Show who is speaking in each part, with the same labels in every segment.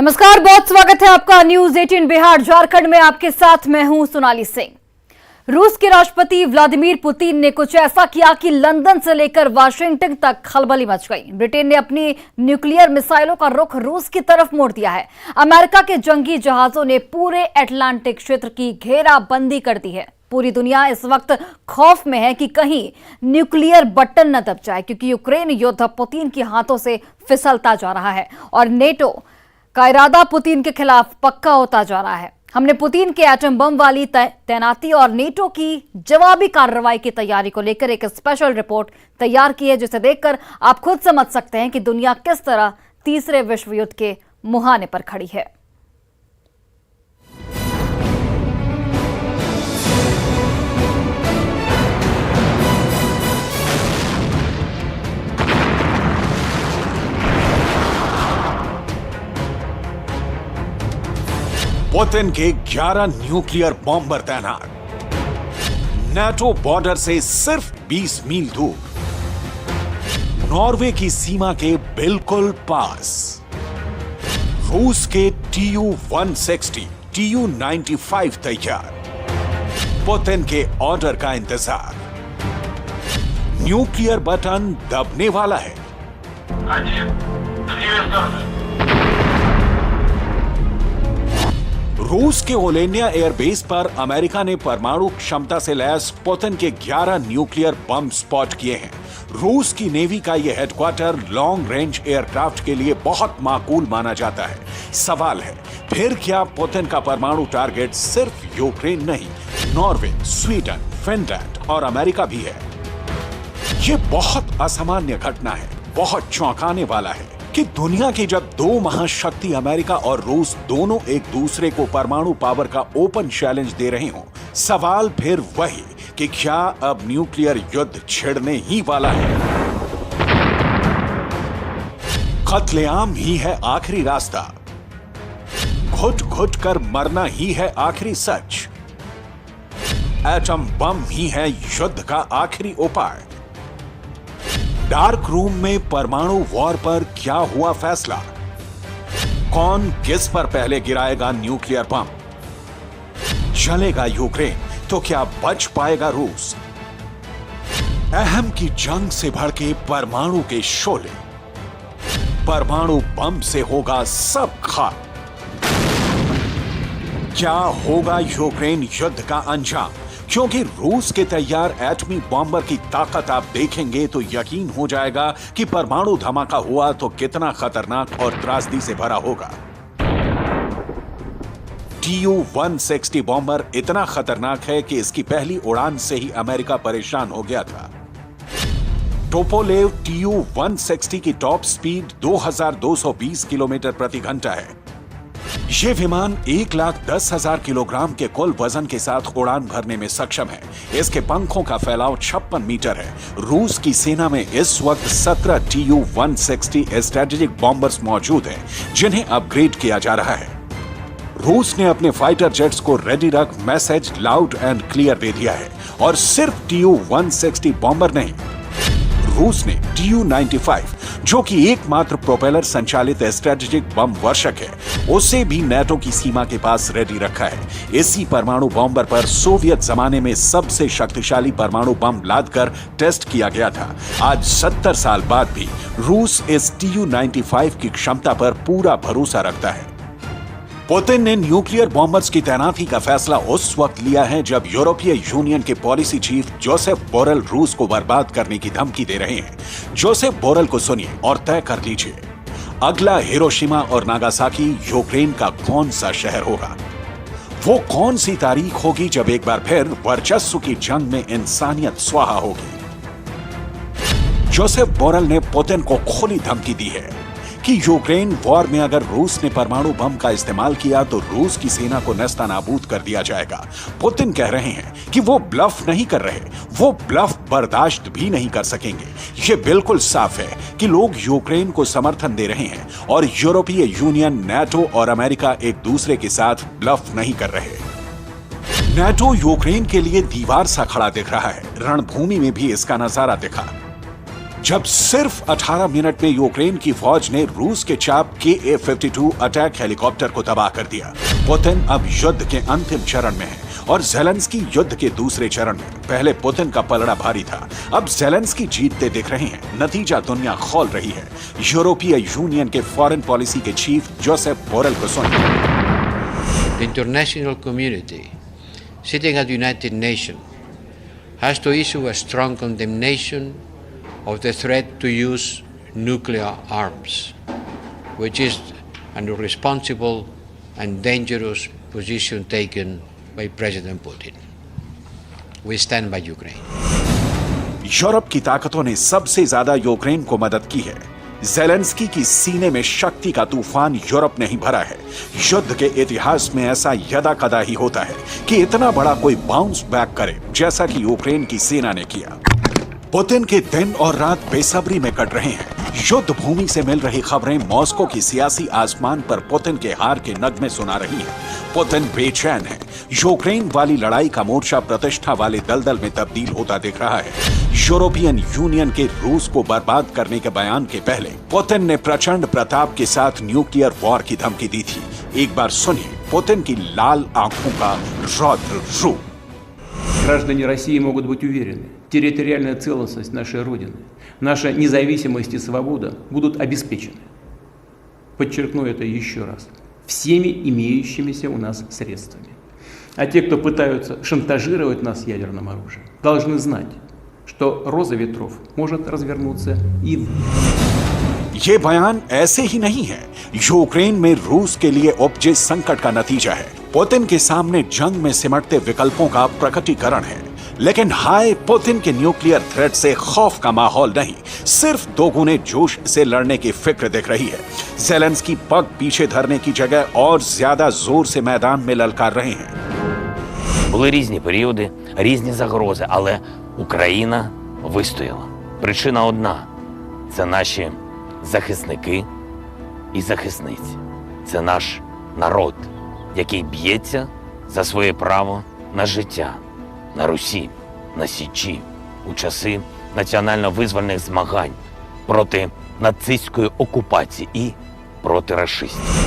Speaker 1: नमस्कार, बहुत स्वागत है आपका न्यूज 18 बिहार झारखंड में। आपके साथ मैं हूं सोनाली सिंह। रूस के राष्ट्रपति व्लादिमीर पुतिन ने कुछ ऐसा किया कि लंदन से लेकर वाशिंगटन तक खलबली मच गई। ब्रिटेन ने अपनी न्यूक्लियर मिसाइलों का रुख रूस की तरफ मोड़ दिया है। अमेरिका के जंगी जहाजों ने पूरे अटलांटिक क्षेत्र की घेराबंदी कर दी है। पूरी दुनिया इस वक्त खौफ में है कि कहीं न्यूक्लियर बटन न दब जाए, क्योंकि यूक्रेन युद्ध पुतिन के हाथों से फिसलता जा रहा है और नेटो का इरादा पुतिन के खिलाफ पक्का होता जा रहा है। हमने पुतिन के एटम बम वाली तैनाती और नेटो की जवाबी कार्रवाई की तैयारी को लेकर एक स्पेशल रिपोर्ट तैयार की है, जिसे देखकर आप खुद समझ सकते हैं कि दुनिया किस तरह तीसरे विश्व युद्ध के मुहाने पर खड़ी है।
Speaker 2: पुतिन के 11 न्यूक्लियर बॉम्बर तैनात, नाटो बॉर्डर से सिर्फ 20 मील दूर, नॉर्वे की सीमा के बिल्कुल पास। रूस के TU-160, TU-95 तैयार, पुतिन के ऑर्डर का इंतजार। न्यूक्लियर बटन दबने वाला है। रूस के ओलेनिया एयरबेस पर अमेरिका ने परमाणु क्षमता से लैस पुतिन के 11 न्यूक्लियर बम स्पॉट किए हैं। रूस की नेवी का यह हेडक्वार्टर लॉन्ग रेंज एयरक्राफ्ट के लिए बहुत माकूल माना जाता है। सवाल है, फिर क्या पुतिन का परमाणु टारगेट सिर्फ यूक्रेन नहीं, नॉर्वे, स्वीडन, फिनलैंड और अमेरिका भी है? यह बहुत असामान्य घटना है, बहुत चौंकाने वाला है कि दुनिया की जब दो महाशक्ति अमेरिका और रूस दोनों एक दूसरे को परमाणु पावर का ओपन चैलेंज दे रहे हों, सवाल फिर वही कि क्या अब न्यूक्लियर युद्ध छिड़ने ही वाला है? कत्लेआम ही है आखिरी रास्ता, घुट घुट कर मरना ही है आखिरी सच, एटम बम ही है युद्ध का आखिरी उपाय। डार्क रूम में परमाणु वॉर पर क्या हुआ फैसला? कौन किस पर पहले गिराएगा न्यूक्लियर बम? चलेगा यूक्रेन तो क्या बच पाएगा रूस? अहम की जंग से भड़के परमाणु के शोले, परमाणु बम से होगा सब खाक। क्या होगा यूक्रेन युद्ध का अंजाम? क्योंकि रूस के तैयार एटमी बॉम्बर की ताकत आप देखेंगे तो यकीन हो जाएगा कि परमाणु धमाका हुआ तो कितना खतरनाक और त्रासदी से भरा होगा। TU-160 बॉम्बर इतना खतरनाक है कि इसकी पहली उड़ान से ही अमेरिका परेशान हो गया था। टोपोलेव TU-160 की टॉप स्पीड 2220 किलोमीटर प्रति घंटा है। ये विमान 1,10,000 किलोग्राम के कुल वजन के साथ उड़ान भरने में सक्षम है। इसके पंखों का फैलाव 56 मीटर है। रूस की सेना में इस वक्त 17 TU-160 स्ट्रेटेजिक बॉम्बर्स मौजूद हैं, जिन्हें अपग्रेड किया जा रहा है। रूस ने अपने फाइटर जेट्स को रेडी रख मैसेज लाउड एंड क्लियर दे दिया है। और सिर्फ TU-160 बॉम्बर नहीं, रूस ने TU-95, जो कि एकमात्र प्रोपेलर संचालित स्ट्रेटेजिक बम वर्षक है, उसे भी नेटो की सीमा के पास रेडी रखा है। इसी परमाणु बॉम्बर पर सोवियत जमाने में सबसे शक्तिशाली परमाणु बम लादकर टेस्ट किया गया था। आज 70 साल बाद भी रूस इस TU-95 की क्षमता पर पूरा भरोसा रखता है। पुतिन ने न्यूक्लियर बॉम्बर्स की तैनाती का फैसला उस वक्त लिया है जब यूरोपीय यूनियन के पॉलिसी चीफ जोसेफ बोरेल रूस को बर्बाद करने की धमकी दे रहे हैं। जोसेफ बोरेल को सुनिए और तय कर लीजिए, अगला हिरोशिमा और नागासाकी यूक्रेन का कौन सा शहर होगा? वो कौन सी तारीख होगी जब एक बार फिर वर्चस्व की जंग में इंसानियत स्वाहा होगी? जोसेफ बोरेल ने पुतिन को खुली धमकी दी है कि यूक्रेन वॉर में अगर रूस ने परमाणु बम का इस्तेमाल किया तो रूस की सेना को नेस्तनाबूद कर दिया जाएगा। पुतिन कह रहे हैं कि वो ब्लफ नहीं कर रहे, वो ब्लफ बर्दाश्त भी नहीं कर सकेंगे। ये बिल्कुल साफ है कि लोग यूक्रेन को समर्थन दे रहे हैं और यूरोपीय यूनियन, नाटो और अमेरिका एक दूसरे के साथ ब्लफ नहीं कर रहे। नाटो यूक्रेन के लिए दीवार सा खड़ा दिख रहा है। रणभूमि में भी इसका नजारा दिखा। जब सिर्फ 18 मिनट में यूक्रेन की फौज ने रूस के चाप Ka-52 अटैक हेलीकॉप्टर को तबाह कर दिया। पुतिन अब युद्ध के अंतिम चरण में है और ज़ेलेंस्की युद्ध के दूसरे चरण में। पहले पुतिन का पलड़ा भारी था, अब ज़ेलेंस्की जीतते दिख रहे हैं। नतीजा दुनिया खोल रही है। यूरोपीय यूनियन के फॉरेन पॉलिसी के चीफ जोसेफ बोरेल को सुनिए।
Speaker 3: The international community, sitting at the United Nations, has to issue a strong condemnation of the threat to use nuclear arms, which is an irresponsible and dangerous position taken by President Putin. We stand by Ukraine.
Speaker 2: Europe की ताकतों ने सबसे ज्यादा Ukraine को मदद की है। Zelensky की सीने में शक्ति का तूफान यूरोप ने ही भरा है। युद्ध के इतिहास में ऐसा यदा कदा ही होता है कि इतना बड़ा कोई बाउंस बैक करे जैसा कि यूक्रेन की सेना ने किया। पुतिन के दिन और रात बेसब्री में कट रहे हैं। युद्ध भूमि से मिल रही खबरें मॉस्को की सियासी आसमान पर पुतिन के हार के नगमे सुना रही हैं। पुतिन बेचैन है। यूक्रेन वाली लड़ाई का मोर्चा प्रतिष्ठा वाले दलदल में तब्दील होता दिख रहा है। यूरोपियन यूनियन के रूस को बर्बाद करने के बयान के पहले पुतिन ने प्रचंड प्रताप के साथ न्यूक्लियर वॉर की धमकी दी थी। एक बार सुनिए पुतिन की लाल आंखों का रौद्र रूप।
Speaker 4: Граждане России могут быть уверены, территориальная целостность нашей Родины, наша независимость и свобода будут обеспечены. Подчеркну это еще раз. Всеми имеющимися у нас средствами. А те, кто пытаются шантажировать нас ядерным оружием, должны знать, что роза ветров может развернуться и в...
Speaker 2: ये बयान ऐसे ही नहीं है। यूक्रेन में रूस के लिए उपजे संकट का नतीजा है। पुतिन के सामने जंग में सिमटते विकल्पों का प्रकटीकरण है। लेकिन हाय पुतिन के न्यूक्लियर थ्रेट से खौफ का माहौल नहीं, सिर्फ दोगुने जोश से लड़ने की फिक्र दिख रही है। ज़ेलेंस्की पग पीछे धरने की जगह और ज्यादा जोर से मैदान में ललकार रहे हैं।
Speaker 5: Були різні періоди, різні загрози, але Україна вистояла. Причина одна – це наші захисники і захисниці. Це наш народ, який б'ється за своє право на життя на Русі, на Січі, у часи національно-визвольних змагань проти нацистської окупації і проти рашистів.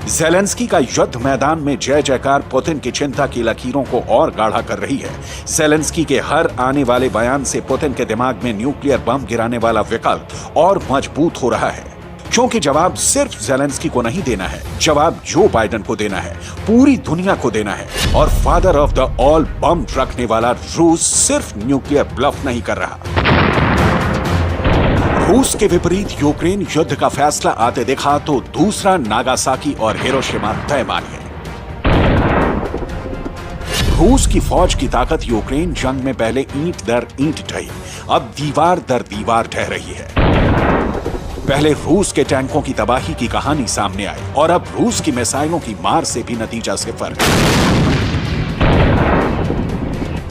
Speaker 2: ज़ेलेंस्की का युद्ध मैदान में जय जयकार पुतिन की चिंता की लकीरों को और गाढ़ा कर रही है। ज़ेलेंस्की के हर आने वाले बयान से पुतिन के दिमाग में न्यूक्लियर बम गिराने वाला विकल्प और मजबूत हो रहा है। क्योंकि जवाब सिर्फ ज़ेलेंस्की को नहीं देना है, जवाब जो बाइडेन को देना है, पूरी दुनिया को देना है। और फादर ऑफ द ऑल बम रखने वाला रूस सिर्फ न्यूक्लियर ब्लफ नहीं कर रहा। रूस के विपरीत यूक्रेन युद्ध का फैसला आते देखा तो दूसरा नागासाकी और हिरोशिमा तय मानिए। रूस की फौज की ताकत यूक्रेन जंग में पहले ईंट दर ईंट ढही, अब दीवार दर दीवार ढह रही है। पहले रूस के टैंकों की तबाही की कहानी सामने आई और अब रूस की मिसाइलों की मार से भी नतीजा सिफर।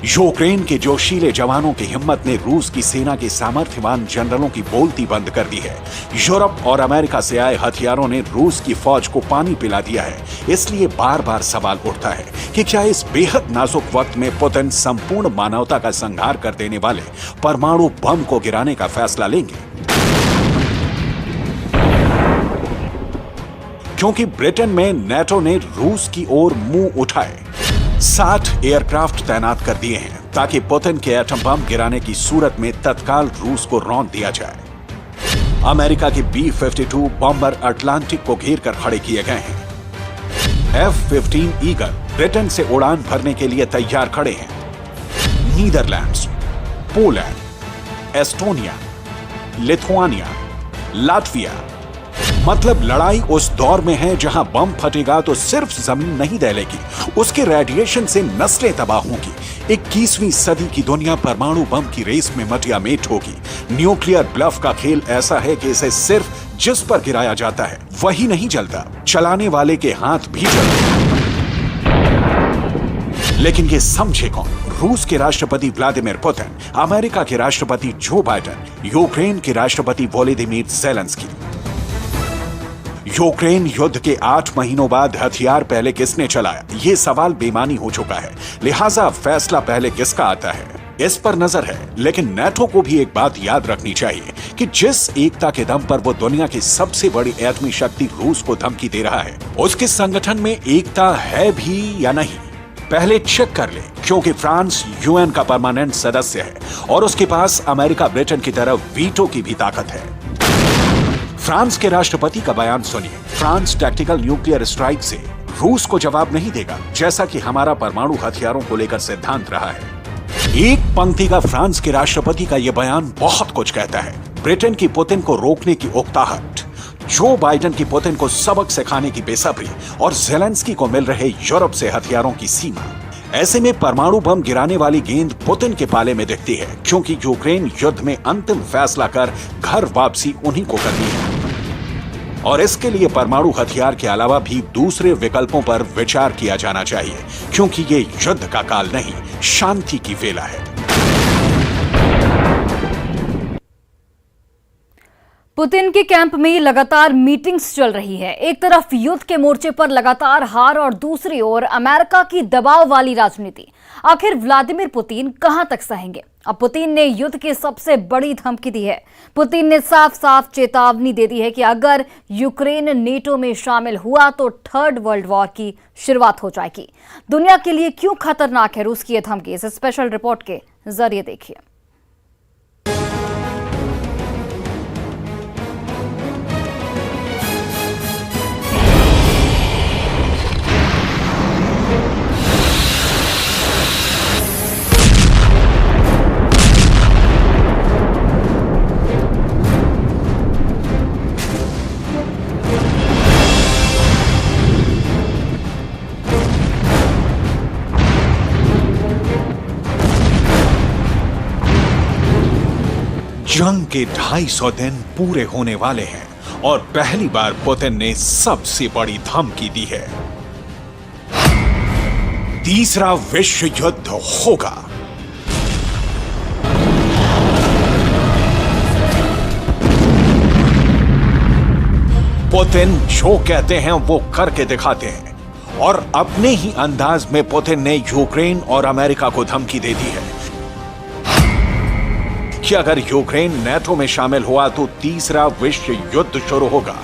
Speaker 2: यूक्रेन के जोशीले जवानों की हिम्मत ने रूस की सेना के सामर्थ्यवान जनरलों की बोलती बंद कर दी है। यूरोप और अमेरिका से आए हथियारों ने रूस की फौज को पानी पिला दिया है। इसलिए बार बार सवाल उठता है कि क्या इस बेहद नाजुक वक्त में पुतिन संपूर्ण मानवता का संहार कर देने वाले परमाणु बम को गिराने का फैसला लेंगे? क्योंकि ब्रिटेन में नेटो ने रूस की ओर मुंह उठाए 60 एयरक्राफ्ट तैनात कर दिए हैं ताकि पुतिन के एटम बम गिराने की सूरत में तत्काल रूस को रौंद दिया जाए। अमेरिका के B-52 बॉम्बर अटलांटिक को घेर कर खड़े किए गए हैं। F-15 ईगल ब्रिटेन से उड़ान भरने के लिए तैयार खड़े हैं। Netherlands, Poland, Estonia, Lithuania, Latvia, मतलब लड़ाई उस दौर में है जहां बम फटेगा तो सिर्फ जमीन नहीं दहलेगी, उसके रेडिएशन से नस्लें तबाह होंगी। 21वीं सदी की दुनिया परमाणु बम की रेस में मटिया मेट होगी। न्यूक्लियर ब्लफ का खेल ऐसा है कि इसे सिर्फ जिस पर गिराया जाता है वही नहीं जलता, चलाने वाले के हाथ भी जलते हैं। लेकिन ये समझे कौन? रूस के राष्ट्रपति व्लादिमीर पुतिन, अमेरिका के राष्ट्रपति जो बाइडेन, यूक्रेन के राष्ट्रपति वोलोदिमीर ज़ेलेंस्की। यूक्रेन युद्ध के 8 महीनों बाद हथियार पहले किसने चलाया, ये सवाल बेमानी हो चुका है। लिहाजा फैसला पहले किसका आता है? इस पर नजर है, लेकिन नेटो को भी एक बात याद रखनी चाहिए कि जिस एकता के दम पर वो दुनिया की सबसे बड़ी एटमी शक्ति रूस को धमकी दे रहा है, उसके संगठन में एकता है भी या नहीं, पहले चेक कर ले, क्योंकि फ्रांस यूएन का परमानेंट सदस्य है और उसके पास अमेरिका ब्रिटेन की तरह वीटो की भी ताकत है। फ्रांस के राष्ट्रपति का बयान सुनिए। फ्रांस टैक्टिकल न्यूक्लियर स्ट्राइक से रूस को जवाब नहीं देगा, जैसा कि हमारा परमाणु हथियारों को लेकर सिद्धांत रहा है। एक पंक्ति का फ्रांस के राष्ट्रपति का यह बयान बहुत कुछ कहता है। ब्रिटेन की पुतिन को रोकने की उकताहट, जो बाइडेन की पुतिन को सबक सिखाने की बेसब्री और ज़ेलेंस्की को मिल रहे यूरोप से हथियारों की सीमा। ऐसे में परमाणु बम गिराने वाली गेंद पुतिन के पाले में दिखती है, क्योंकि यूक्रेन युद्ध में अंतिम फैसला कर घर वापसी उन्हीं को करनी है और इसके लिए परमाणु हथियार के अलावा भी दूसरे विकल्पों पर विचार किया जाना चाहिए, क्योंकि ये युद्ध का काल नहीं, शांति की वेला है।
Speaker 1: पुतिन के कैंप में लगातार मीटिंग्स चल रही है। एक तरफ युद्ध के मोर्चे पर लगातार हार और दूसरी ओर अमेरिका की दबाव वाली राजनीति। आखिर व्लादिमीर पुतिन कहां तक सहेंगे? अब पुतिन ने युद्ध की सबसे बड़ी धमकी दी है। पुतिन ने साफ साफ चेतावनी दे दी है कि अगर यूक्रेन नेटो में शामिल हुआ तो थर्ड वर्ल्ड वॉर की शुरुआत हो जाएगी। दुनिया के लिए क्यों खतरनाक है रूस की यह धमकी? इस स्पेशल रिपोर्ट के जरिए देखिए।
Speaker 2: जंग के 250 दिन पूरे होने वाले हैं और पहली बार पुतिन ने सबसे बड़ी धमकी दी है। तीसरा विश्व युद्ध होगा। पुतिन जो कहते हैं वो करके दिखाते हैं और अपने ही अंदाज में पुतिन ने यूक्रेन और अमेरिका को धमकी दे दी है कि अगर यूक्रेन नेटो में शामिल हुआ तो तीसरा विश्व युद्ध शुरू होगा।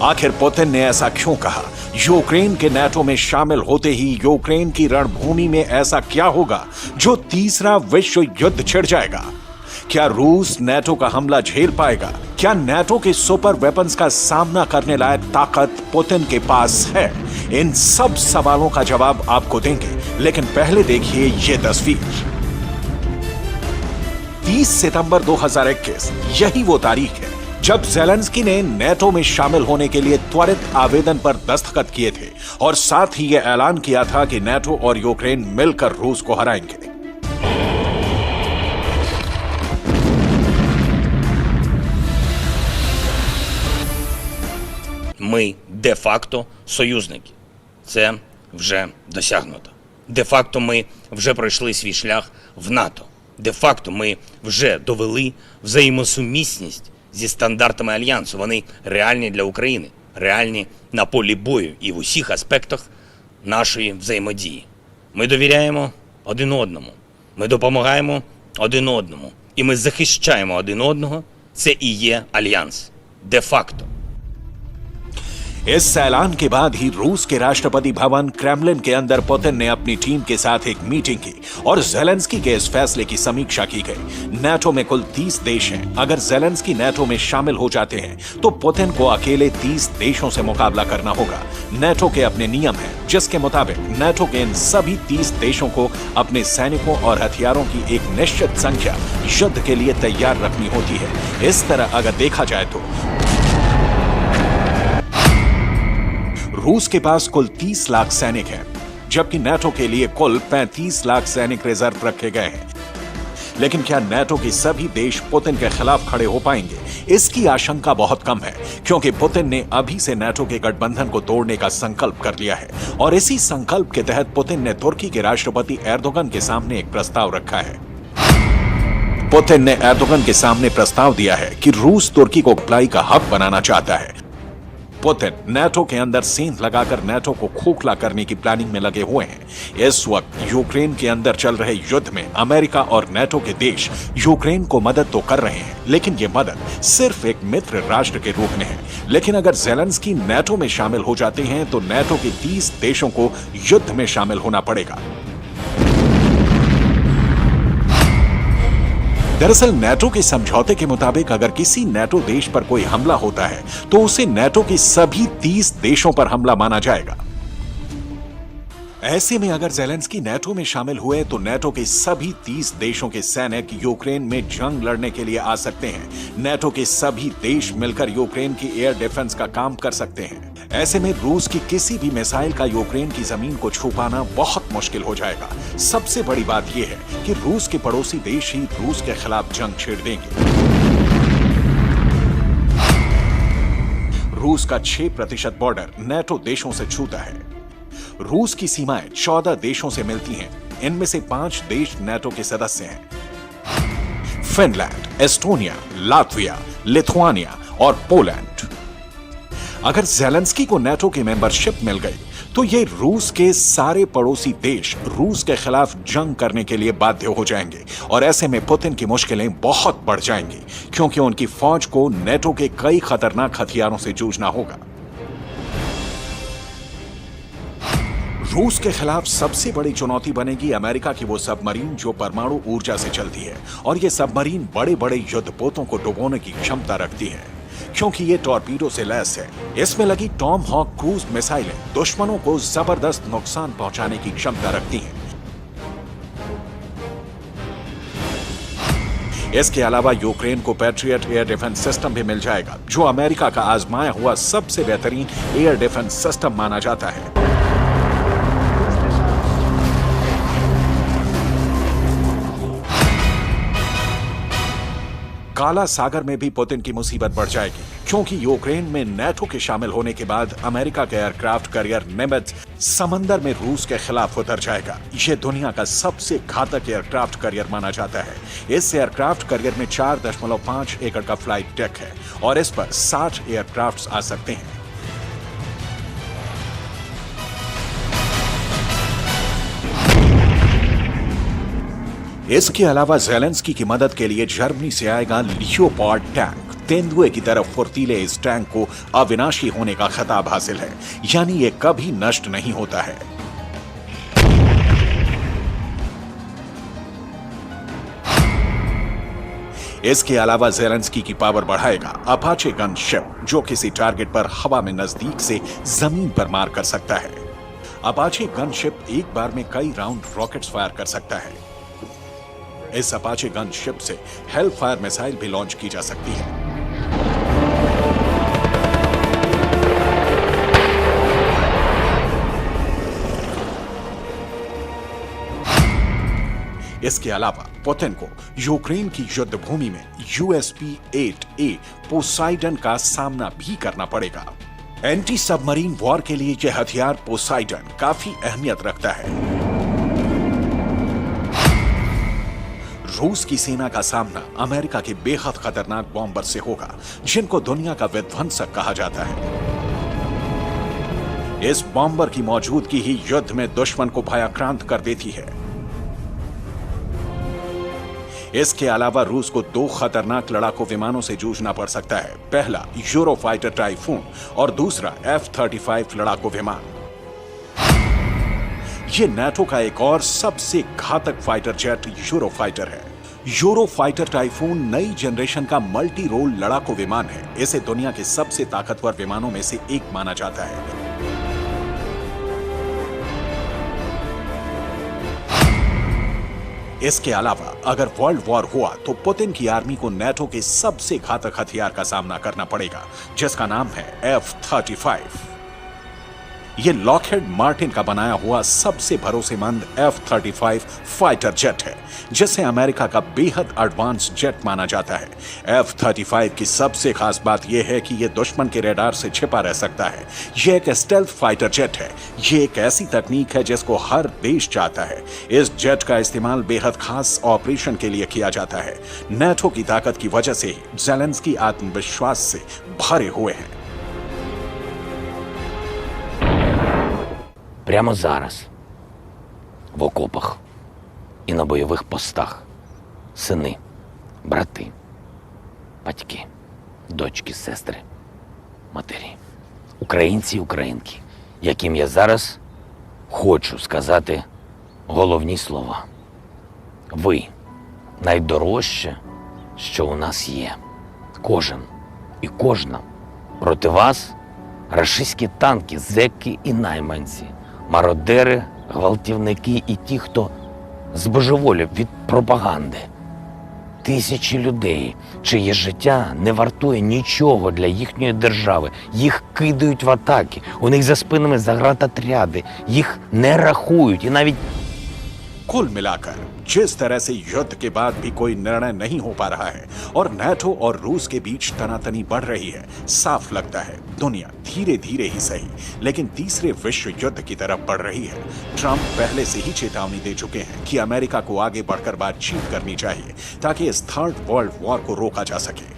Speaker 2: आखिर पुतिन ने ऐसा क्यों कहा? यूक्रेन के नेटो में शामिल होते ही यूक्रेन की रणभूमि में ऐसा क्या होगा जो तीसरा विश्व युद्ध छिड़ जाएगा? क्या रूस नेटो का हमला झेल पाएगा? क्या नेटो के सुपर वेपन्स का सामना करने लायक ताकत पुतिन के पास है? इन सब सवालों का जवाब आपको देंगे, लेकिन पहले देखिए ये तस्वीर। 30 सितंबर 2021 यही वो तारीख है जब ज़ेलेंस्की ने नेटो में शामिल होने के लिए त्वरित आवेदन पर दस्तखत किए थे और साथ ही यह ऐलान किया था कि नेटो और यूक्रेन मिलकर रूस को हराएंगे।
Speaker 6: Ми де-факто союзники. Це вже досягнуто. Де-факто ми вже пройшли свій шлях в НАТО. Де-факто ми вже довели взаємосумісність зі стандартами Альянсу. Вони реальні для України, реальні на полі бою і в усіх аспектах нашої взаємодії. Ми довіряємо один одному, ми допомагаємо один одному, і ми захищаємо один одного. Це і є Альянс. Де-факто.
Speaker 2: इस ऐलान के बाद ही रूस के राष्ट्रपति भवन क्रेमलिन के अंदर पुतिन ने अपनी टीम के साथ एक मीटिंग की और ज़ेलेंस्की के इस फैसले की समीक्षा की गई। नेटो में कुल 30 देश हैं। अगर ज़ेलेंस्की नेटो में शामिल हो जाते हैं तो पुतिन को अकेले 30 देशों से मुकाबला करना होगा। नेटो के अपने नियम हैं, जिसके मुताबिक नेटो के इन सभी 30 देशों को अपने सैनिकों और हथियारों की एक निश्चित संख्या युद्ध के लिए तैयार रखनी होती है। इस तरह अगर देखा जाए तो रूस के पास कुल 30 लाख सैनिक हैं, जबकि नेटो के लिए कुल 35 लाख सैनिक रिजर्व रखे गए हैं। लेकिन क्या नेटो के सभी देश पुतिन के खिलाफ खड़े हो पाएंगे? इसकी आशंका बहुत कम है, क्योंकि पुतिन ने अभी से नेटो के गठबंधन को तोड़ने का संकल्प कर लिया है और इसी संकल्प के तहत पुतिन ने तुर्की के राष्ट्रपति एर्दोगन के सामने एक प्रस्ताव रखा है। पुतिन ने एर्दोगन के सामने प्रस्ताव दिया है कि रूस तुर्की को सप्लाई का हब बनाना चाहता है। पुतिन नेटो के अंदर सेंध लगाकर नेटो को खोखला करने की प्लानिंग में लगे हुए हैं। इस वक्त यूक्रेन के अंदर चल रहे युद्ध में अमेरिका और नेटो के देश यूक्रेन को मदद तो कर रहे हैं, लेकिन ये मदद सिर्फ एक मित्र राष्ट्र के रूप में है। लेकिन अगर ज़ेलेंस्की नेटो में शामिल हो जाते हैं तो नेटो के 30 देशों को युद्ध में शामिल होना पड़ेगा। दरअसल नेटो के समझौते के मुताबिक अगर किसी नेटो देश पर कोई हमला होता है तो उसे नेटो के सभी 30 देशों पर हमला माना जाएगा। ऐसे में अगर ज़ेलेंस्की नेटो में शामिल हुए तो नेटो के सभी 30 देशों के सैनिक यूक्रेन में जंग लड़ने के लिए आ सकते हैं। नेटो के सभी देश मिलकर यूक्रेन की एयर डिफेंस का काम कर सकते हैं। ऐसे में रूस की किसी भी मिसाइल का यूक्रेन की जमीन को छू पाना बहुत मुश्किल हो जाएगा। सबसे बड़ी बात यह है कि रूस के पड़ोसी देश ही रूस के खिलाफ जंग छेड़ देंगे। रूस का 6% बॉर्डर नेटो देशों से छूता है। रूस की सीमाएं 14 देशों से मिलती हैं। इनमें से 5 देश नेटो के सदस्य हैं: फिनलैंड, एस्टोनिया, लातविया, लिथुआनिया और पोलैंड। अगर ज़ेलेंस्की को नेटो की मेंबरशिप मिल गई तो ये रूस के सारे पड़ोसी देश रूस के खिलाफ जंग करने के लिए बाध्य हो जाएंगे और ऐसे में पुतिन की मुश्किलें बहुत बढ़ जाएंगी, क्योंकि उनकी फौज को नेटो के कई खतरनाक हथियारों से जूझना होगा। रूस के खिलाफ सबसे बड़ी चुनौती बनेगी अमेरिका की वो सबमरीन जो परमाणु ऊर्जा से चलती है, और ये सबमरीन बड़े बड़े युद्धपोतों को डुबोने की क्षमता रखती है, क्योंकि ये टॉर्पीडो से लैस है। इसमें लगी टॉम हॉक क्रूज मिसाइलें दुश्मनों को जबरदस्त नुकसान पहुंचाने की क्षमता रखती हैं। इसके अलावा यूक्रेन को पैट्रियट एयर डिफेंस सिस्टम भी मिल जाएगा, जो अमेरिका का आजमाया हुआ सबसे बेहतरीन एयर डिफेंस सिस्टम माना जाता है। काला सागर में भी पुतिन की मुसीबत बढ़ जाएगी, क्योंकि यूक्रेन में नेटो के शामिल होने के बाद अमेरिका का एयरक्राफ्ट कैरियर निमित्ज समंदर में रूस के खिलाफ उतर जाएगा। यह दुनिया का सबसे घातक एयरक्राफ्ट कैरियर माना जाता है। इस एयरक्राफ्ट कैरियर में 4.5 एकड़ का फ्लाइट डेक है और इस पर 60 एयरक्राफ्ट आ सकते हैं। इसके अलावा ज़ेलेंस्की की मदद के लिए जर्मनी से आएगा लियोपार्ड टैंक। तेंदुए की तरफ फुर्तीले इस टैंक को अविनाशी होने का खिताब हासिल है, यानी ये कभी नष्ट नहीं होता है। इसके अलावा ज़ेलेंस्की की पावर बढ़ाएगा अपाचे गन शिप, जो किसी टारगेट पर हवा में नजदीक से जमीन पर मार कर सकता है। अपाचे गन शिप एक बार में कई राउंड रॉकेट्स फायर कर सकता है। इस अपाचे गन शिप से हेलफायर मिसाइल भी लॉन्च की जा सकती है। इसके अलावा पुतिन को यूक्रेन की युद्ध भूमि में USP-8A पोसाइडन का सामना भी करना पड़ेगा। एंटी सबमरीन वॉर के लिए यह हथियार पोसाइडन काफी अहमियत रखता है। रूस की सेना का सामना अमेरिका के बेहद खतरनाक बॉम्बर से होगा, जिनको दुनिया का विध्वंसक कहा जाता है। इस बॉम्बर की मौजूदगी ही युद्ध में दुश्मन को भयाक्रांत कर देती है। इसके अलावा रूस को 2 खतरनाक लड़ाकू विमानों से जूझना पड़ सकता है। पहला यूरोफाइटर टाइफून और दूसरा F-35 लड़ाकू विमान। ये नेटो का एक और सबसे घातक फाइटर जेट यूरोफाइटर है। यूरोफाइटर टाइफून नई जनरेशन का मल्टी रोल लड़ाकू विमान है। इसे दुनिया के सबसे ताकतवर विमानों में से एक माना जाता है। इसके अलावा अगर वर्ल्ड वॉर हुआ तो पुतिन की आर्मी को नेटो के सबसे घातक हथियार का सामना करना पड़ेगा, जिसका नाम है F-35। यह लॉकहेड मार्टिन का बनाया हुआ सबसे भरोसेमंद F-35 फाइटर जेट है, जिसे अमेरिका का बेहद एडवांस जेट माना जाता है। F-35 की सबसे खास बात यह है कि यह दुश्मन के रडार से छिपा रह सकता है। यह एक स्टेल्थ फाइटर जेट है। यह एक ऐसी तकनीक है जिसको हर देश चाहता है। इस जेट का इस्तेमाल बेहद खास ऑपरेशन के लिए किया जाता है। नेटो की ताकत की वजह से ही ज़ेलेंस्की आत्मविश्वास से भरे हुए हैं।
Speaker 5: прямо зараз в окопах і на бойових постах сини, брати, батьки, дочки, сестри, матері, українці і українки, яким я зараз хочу сказати головні слова. Ви – найдорожче, що у нас є. Кожен і кожна. Проти вас рашистські танки, зеки і найманці, мародери, гвалтівники і ті, хто збожеволів від пропаганди. Тисячі людей, чиє життя не вартує нічого для їхньої держави. Їх кидають в атаки, у них за спинами заградотряди, їх не рахують і навіть
Speaker 2: कुल मिलाकर जिस तरह से युद्ध के बाद भी कोई निर्णय नहीं हो पा रहा है और नाटो और रूस के बीच तनातनी बढ़ रही है, साफ लगता है दुनिया धीरे धीरे ही सही लेकिन तीसरे विश्व युद्ध की तरफ बढ़ रही है। ट्रंप पहले से ही चेतावनी दे चुके हैं कि अमेरिका को आगे बढ़कर बातचीत करनी चाहिए ताकि इस थर्ड वर्ल्ड वॉर को रोका जा सके।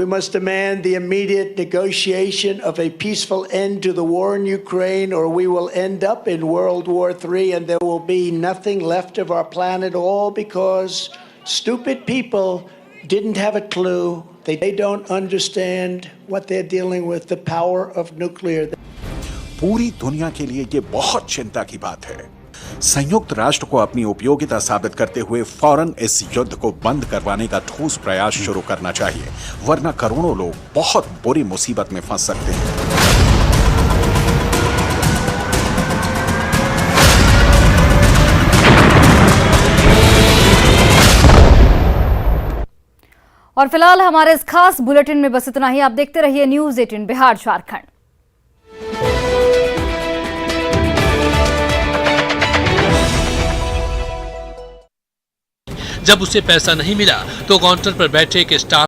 Speaker 7: We must demand the immediate negotiation of a peaceful end to the war in Ukraine, or we will end up in World War III and there will be nothing left of our planet, all because stupid people didn't have a clue. They don't understand what they're dealing with, the power of nuclear.
Speaker 2: पूरी दुनिया के लिए ये बहुत चिंता की बात है। संयुक्त राष्ट्र को अपनी उपयोगिता साबित करते हुए फौरन इस युद्ध को बंद करवाने का ठोस प्रयास शुरू करना चाहिए, वरना करोड़ों लोग बहुत बुरी मुसीबत में फंस सकते हैं।
Speaker 1: और फिलहाल हमारे इस खास बुलेटिन में बस इतना ही। आप देखते रहिए न्यूज़ 18 बिहार झारखंड।
Speaker 8: जब उसे पैसा नहीं मिला तो काउंटर पर बैठे एक स्टाफ